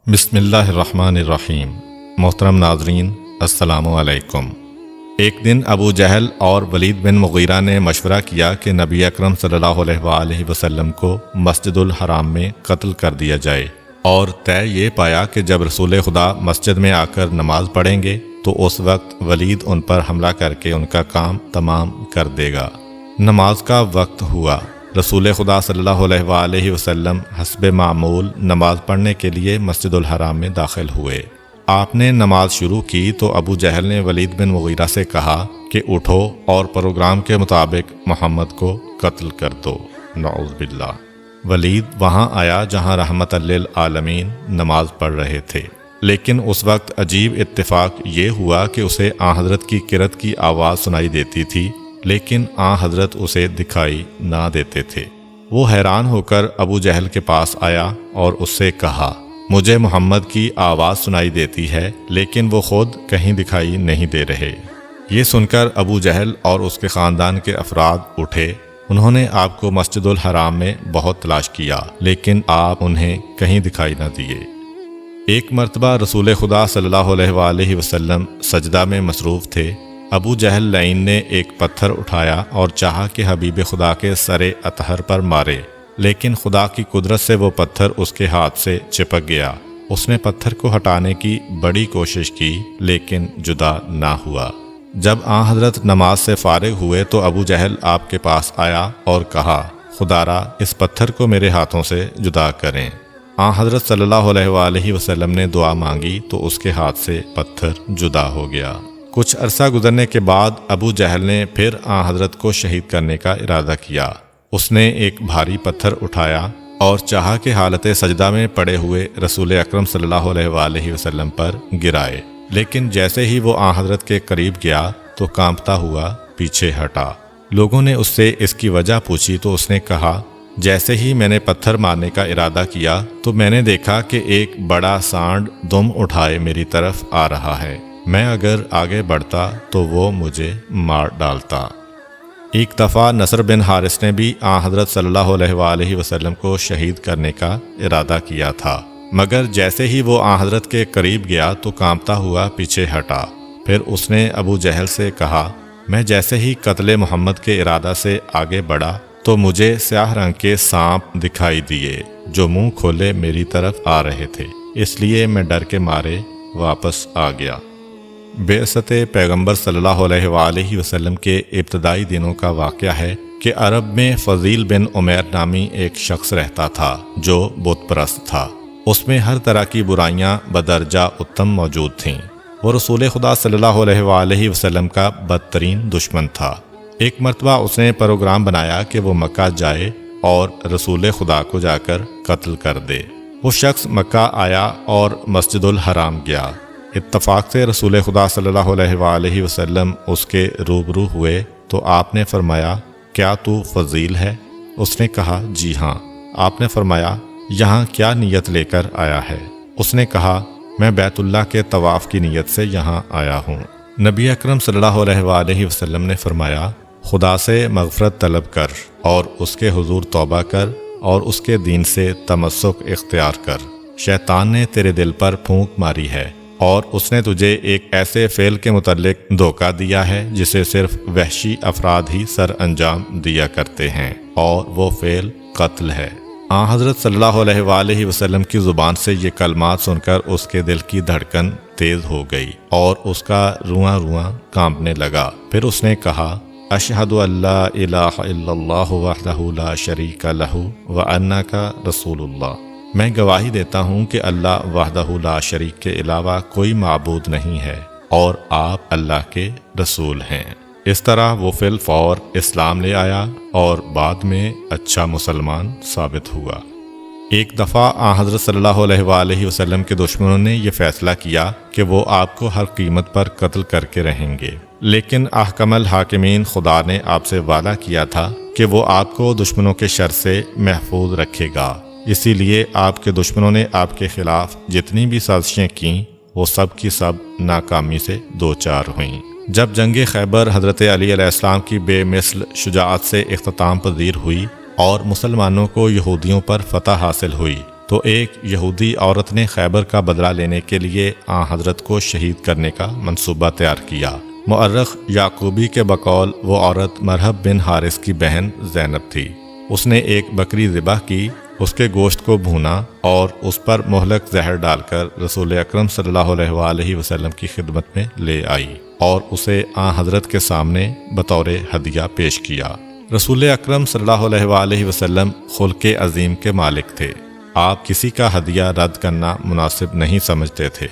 بسم اللہ الرحمن الرحیم۔ محترم ناظرین، السلام علیکم۔ ایک دن ابو جہل اور ولید بن مغیرہ نے مشورہ کیا کہ نبی اکرم صلی اللہ علیہ وآلہ وسلم کو مسجد الحرام میں قتل کر دیا جائے، اور طے یہ پایا کہ جب رسول خدا مسجد میں آ کر نماز پڑھیں گے تو اس وقت ولید ان پر حملہ کر کے ان کا کام تمام کر دے گا۔ نماز کا وقت ہوا۔ رسول خدا صلی اللہ علیہ وآلہ وسلم حسب معمول نماز پڑھنے کے لیے مسجد الحرام میں داخل ہوئے۔ آپ نے نماز شروع کی تو ابو جہل نے ولید بن مغیرہ سے کہا کہ اٹھو اور پروگرام کے مطابق محمد کو قتل کر دو۔ نعوذ باللہ۔ ولید وہاں آیا جہاں رحمت للعالمین نماز پڑھ رہے تھے، لیکن اس وقت عجیب اتفاق یہ ہوا کہ اسے آن حضرت کی کرت کی آواز سنائی دیتی تھی، لیکن آن حضرت اسے دکھائی نہ دیتے تھے۔ وہ حیران ہو کر ابو جہل کے پاس آیا اور اس سے کہا، مجھے محمد کی آواز سنائی دیتی ہے لیکن وہ خود کہیں دکھائی نہیں دے رہے۔ یہ سن کر ابو جہل اور اس کے خاندان کے افراد اٹھے۔ انہوں نے آپ کو مسجد الحرام میں بہت تلاش کیا لیکن آپ انہیں کہیں دکھائی نہ دیے۔ ایک مرتبہ رسول خدا صلی اللہ علیہ وآلہ وسلم سجدہ میں مصروف تھے۔ ابو جہل لعین نے ایک پتھر اٹھایا اور چاہا کہ حبیب خدا کے سر اطہر پر مارے، لیکن خدا کی قدرت سے وہ پتھر اس کے ہاتھ سے چپک گیا۔ اس نے پتھر کو ہٹانے کی بڑی کوشش کی لیکن جدا نہ ہوا۔ جب آن حضرت نماز سے فارغ ہوئے تو ابو جہل آپ کے پاس آیا اور کہا، خدارا اس پتھر کو میرے ہاتھوں سے جدا کریں۔ آن حضرت صلی اللہ علیہ وآلہ وسلم نے دعا مانگی تو اس کے ہاتھ سے پتھر جدا ہو گیا۔ کچھ عرصہ گزرنے کے بعد ابو جہل نے پھر آن حضرت کو شہید کرنے کا ارادہ کیا۔ اس نے ایک بھاری پتھر اٹھایا اور چاہا کہ حالت سجدہ میں پڑے ہوئے رسول اکرم صلی اللہ علیہ وآلہ وسلم پر گرائے، لیکن جیسے ہی وہ آن حضرت کے قریب گیا تو کانپتا ہوا پیچھے ہٹا۔ لوگوں نے اس سے اس کی وجہ پوچھی تو اس نے کہا، جیسے ہی میں نے پتھر مارنے کا ارادہ کیا تو میں نے دیکھا کہ ایک بڑا سانڈ دم اٹھائے میری طرف آ رہا ہے۔ میں اگر آگے بڑھتا تو وہ مجھے مار ڈالتا۔ ایک دفعہ نصر بن حارث نے بھی آن حضرت صلی اللہ علیہ وآلہ وسلم کو شہید کرنے کا ارادہ کیا تھا، مگر جیسے ہی وہ آن حضرت کے قریب گیا تو کانپتا ہوا پیچھے ہٹا۔ پھر اس نے ابو جہل سے کہا، میں جیسے ہی قتل محمد کے ارادہ سے آگے بڑھا تو مجھے سیاہ رنگ کے سانپ دکھائی دیے جو منہ کھولے میری طرف آ رہے تھے، اس لیے میں ڈر کے مارے واپس آ گیا۔ بعثت پیغمبر صلی اللہ علیہ وآلہ وسلم کے ابتدائی دنوں کا واقعہ ہے کہ عرب میں فضیل بن عمیر نامی ایک شخص رہتا تھا جو بت پرست تھا۔ اس میں ہر طرح کی برائیاں بدرجہ اتم موجود تھیں۔ وہ رسول خدا صلی اللہ علیہ وآلہ وسلم کا بدترین دشمن تھا۔ ایک مرتبہ اس نے پروگرام بنایا کہ وہ مکہ جائے اور رسول خدا کو جا کر قتل کر دے۔ وہ شخص مکہ آیا اور مسجد الحرام گیا۔ اتفاق سے رسول خدا صلی اللہ علیہ وآلہ وسلم اس کے روبرو ہوئے تو آپ نے فرمایا، کیا تو فضیل ہے؟ اس نے کہا، جی ہاں۔ آپ نے فرمایا، یہاں کیا نیت لے کر آیا ہے؟ اس نے کہا، میں بیت اللہ کے طواف کی نیت سے یہاں آیا ہوں۔ نبی اکرم صلی اللہ علیہ وآلہ وسلم نے فرمایا، خدا سے مغفرت طلب کر اور اس کے حضور توبہ کر اور اس کے دین سے تمسک اختیار کر۔ شیطان نے تیرے دل پر پھونک ماری ہے اور اس نے تجھے ایک ایسے فعل کے متعلق دھوکہ دیا ہے جسے صرف وحشی افراد ہی سر انجام دیا کرتے ہیں، اور وہ فعل قتل ہے۔ آن حضرت صلی اللہ علیہ وآلہ وسلم کی زبان سے یہ کلمات سن کر اس کے دل کی دھڑکن تیز ہو گئی اور اس کا رواں رواں کانپنے لگا۔ پھر اس نے کہا، اشہد ان لا الہ الا اللہ وحدہ لا شریک لہ وانک رسول اللہ۔ میں گواہی دیتا ہوں کہ اللہ وحدہ لا شریک کے علاوہ کوئی معبود نہیں ہے اور آپ اللہ کے رسول ہیں۔ اس طرح وہ فی الفور اسلام لے آیا اور بعد میں اچھا مسلمان ثابت ہوا۔ ایک دفعہ آن حضرت صلی اللہ علیہ وآلہ وسلم کے دشمنوں نے یہ فیصلہ کیا کہ وہ آپ کو ہر قیمت پر قتل کر کے رہیں گے، لیکن احکم الحاکمین خدا نے آپ سے وعدہ کیا تھا کہ وہ آپ کو دشمنوں کے شر سے محفوظ رکھے گا۔ اسی لیے آپ کے دشمنوں نے آپ کے خلاف جتنی بھی سازشیں کیں وہ سب کی سب ناکامی سے دوچار ہوئیں۔ جب جنگ خیبر حضرت علی علیہ السلام کی بے مثل شجاعت سے اختتام پذیر ہوئی اور مسلمانوں کو یہودیوں پر فتح حاصل ہوئی تو ایک یہودی عورت نے خیبر کا بدلہ لینے کے لیے آن حضرت کو شہید کرنے کا منصوبہ تیار کیا۔ مؤرخ یعقوبی کے بقول وہ عورت مرحب بن حارث کی بہن زینب تھی۔ اس نے ایک بکری ذبح کی، اس کے گوشت کو بھونا اور اس پر مہلک زہر ڈال کر رسول اکرم صلی اللہ علیہ وآلہ وسلم کی خدمت میں لے آئی اور اسے آن حضرت کے سامنے بطور ہدیہ پیش کیا۔ رسول اکرم صلی اللہ علیہ وآلہ وسلم خلق عظیم کے مالک تھے۔ آپ کسی کا ہدیہ رد کرنا مناسب نہیں سمجھتے تھے۔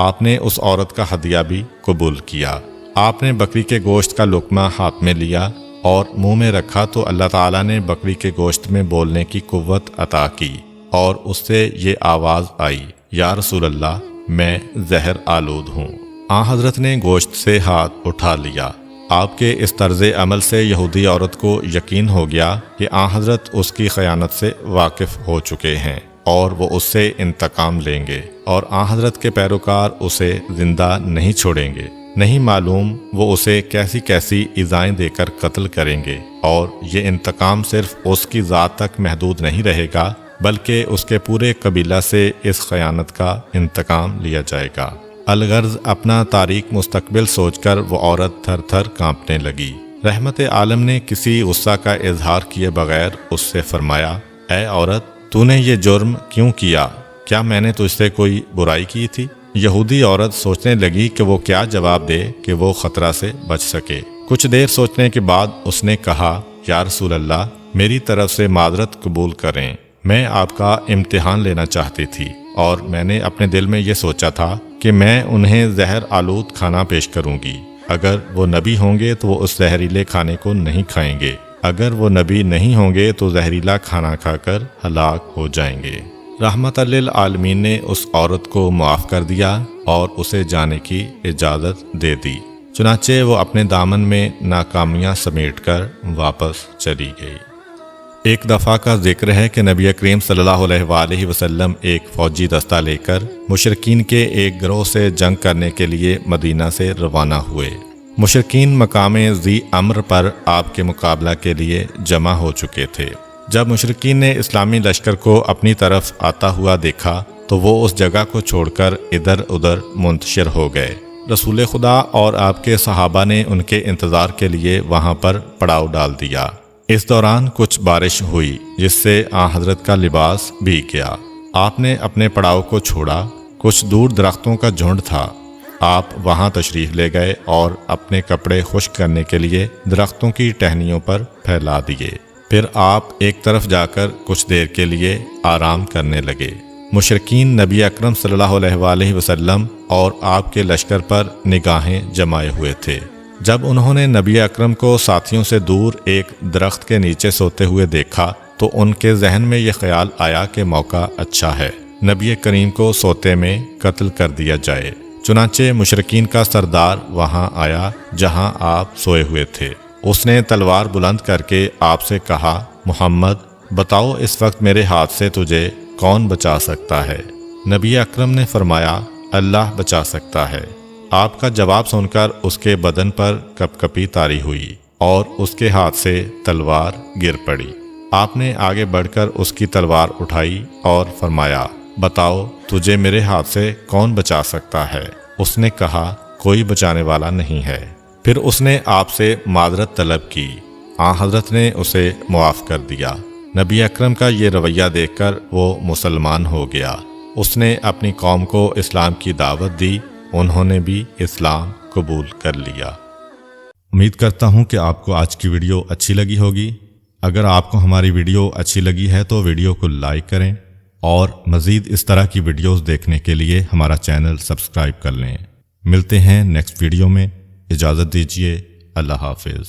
آپ نے اس عورت کا ہدیہ بھی قبول کیا۔ آپ نے بکری کے گوشت کا لقمہ ہاتھ میں لیا اور منہ میں رکھا تو اللہ تعالیٰ نے بکری کے گوشت میں بولنے کی قوت عطا کی اور اس سے یہ آواز آئی، یا رسول اللہ، میں زہر آلود ہوں۔ آن حضرت نے گوشت سے ہاتھ اٹھا لیا۔ آپ کے اس طرز عمل سے یہودی عورت کو یقین ہو گیا کہ آن حضرت اس کی خیانت سے واقف ہو چکے ہیں اور وہ اس سے انتقام لیں گے، اور آن حضرت کے پیروکار اسے زندہ نہیں چھوڑیں گے۔ نہیں معلوم وہ اسے کیسی کیسی ایذائیں دے کر قتل کریں گے، اور یہ انتقام صرف اس کی ذات تک محدود نہیں رہے گا بلکہ اس کے پورے قبیلہ سے اس خیانت کا انتقام لیا جائے گا۔ الغرض اپنا تاریک مستقبل سوچ کر وہ عورت تھر تھر کانپنے لگی۔ رحمت عالم نے کسی غصہ کا اظہار کیے بغیر اس سے فرمایا، اے عورت، تو نے یہ جرم کیوں کیا؟ کیا میں نے تجھ سے کوئی برائی کی تھی؟ یہودی عورت سوچنے لگی کہ وہ کیا جواب دے کہ وہ خطرہ سے بچ سکے۔ کچھ دیر سوچنے کے بعد اس نے کہا، یا رسول اللہ، میری طرف سے معذرت قبول کریں، میں آپ کا امتحان لینا چاہتی تھی اور میں نے اپنے دل میں یہ سوچا تھا کہ میں انہیں زہر آلود کھانا پیش کروں گی۔ اگر وہ نبی ہوں گے تو وہ اس زہریلے کھانے کو نہیں کھائیں گے، اگر وہ نبی نہیں ہوں گے تو زہریلا کھانا کھا کر ہلاک ہو جائیں گے۔ رحمت للعالمین نے اس عورت کو معاف کر دیا اور اسے جانے کی اجازت دے دی۔ چنانچہ وہ اپنے دامن میں ناکامیاں سمیٹ کر واپس چلی گئی۔ ایک دفعہ کا ذکر ہے کہ نبی کریم صلی اللہ علیہ وآلہ وسلم ایک فوجی دستہ لے کر مشرکین کے ایک گروہ سے جنگ کرنے کے لیے مدینہ سے روانہ ہوئے۔ مشرکین مقام ذی امر پر آپ کے مقابلہ کے لیے جمع ہو چکے تھے۔ جب مشرکین نے اسلامی لشکر کو اپنی طرف آتا ہوا دیکھا تو وہ اس جگہ کو چھوڑ کر ادھر ادھر منتشر ہو گئے۔ رسول خدا اور آپ کے صحابہ نے ان کے انتظار کے لیے وہاں پر پڑاؤ ڈال دیا۔ اس دوران کچھ بارش ہوئی جس سے آن حضرت کا لباس بھیگ گیا۔ آپ نے اپنے پڑاؤ کو چھوڑا۔ کچھ دور درختوں کا جھنڈ تھا۔ آپ وہاں تشریف لے گئے اور اپنے کپڑے خشک کرنے کے لیے درختوں کی ٹہنیوں پر پھیلا دیے۔ پھر آپ ایک طرف جا کر کچھ دیر کے لیے آرام کرنے لگے۔ مشرکین نبی اکرم صلی اللہ علیہ وآلہ وسلم اور آپ کے لشکر پر نگاہیں جمائے ہوئے تھے۔ جب انہوں نے نبی اکرم کو ساتھیوں سے دور ایک درخت کے نیچے سوتے ہوئے دیکھا تو ان کے ذہن میں یہ خیال آیا کہ موقع اچھا ہے، نبی کریم کو سوتے میں قتل کر دیا جائے۔ چنانچہ مشرکین کا سردار وہاں آیا جہاں آپ سوئے ہوئے تھے۔ اس نے تلوار بلند کر کے آپ سے کہا، محمد، بتاؤ اس وقت میرے ہاتھ سے تجھے کون بچا سکتا ہے؟ نبی اکرم نے فرمایا، اللہ بچا سکتا ہے۔ آپ کا جواب سن کر اس کے بدن پر کپ کپی طاری ہوئی اور اس کے ہاتھ سے تلوار گر پڑی۔ آپ نے آگے بڑھ کر اس کی تلوار اٹھائی اور فرمایا، بتاؤ تجھے میرے ہاتھ سے کون بچا سکتا ہے؟ اس نے کہا، کوئی بچانے والا نہیں ہے۔ پھر اس نے آپ سے معذرت طلب کی۔ آن حضرت نے اسے معاف کر دیا۔ نبی اکرم کا یہ رویہ دیکھ کر وہ مسلمان ہو گیا۔ اس نے اپنی قوم کو اسلام کی دعوت دی، انہوں نے بھی اسلام قبول کر لیا۔ امید کرتا ہوں کہ آپ کو آج کی ویڈیو اچھی لگی ہوگی۔ اگر آپ کو ہماری ویڈیو اچھی لگی ہے تو ویڈیو کو لائک کریں اور مزید اس طرح کی ویڈیوز دیکھنے کے لیے ہمارا چینل سبسکرائب کر لیں۔ ملتے ہیں نیکسٹ ویڈیو میں، اجازت دیجیے، اللہ حافظ۔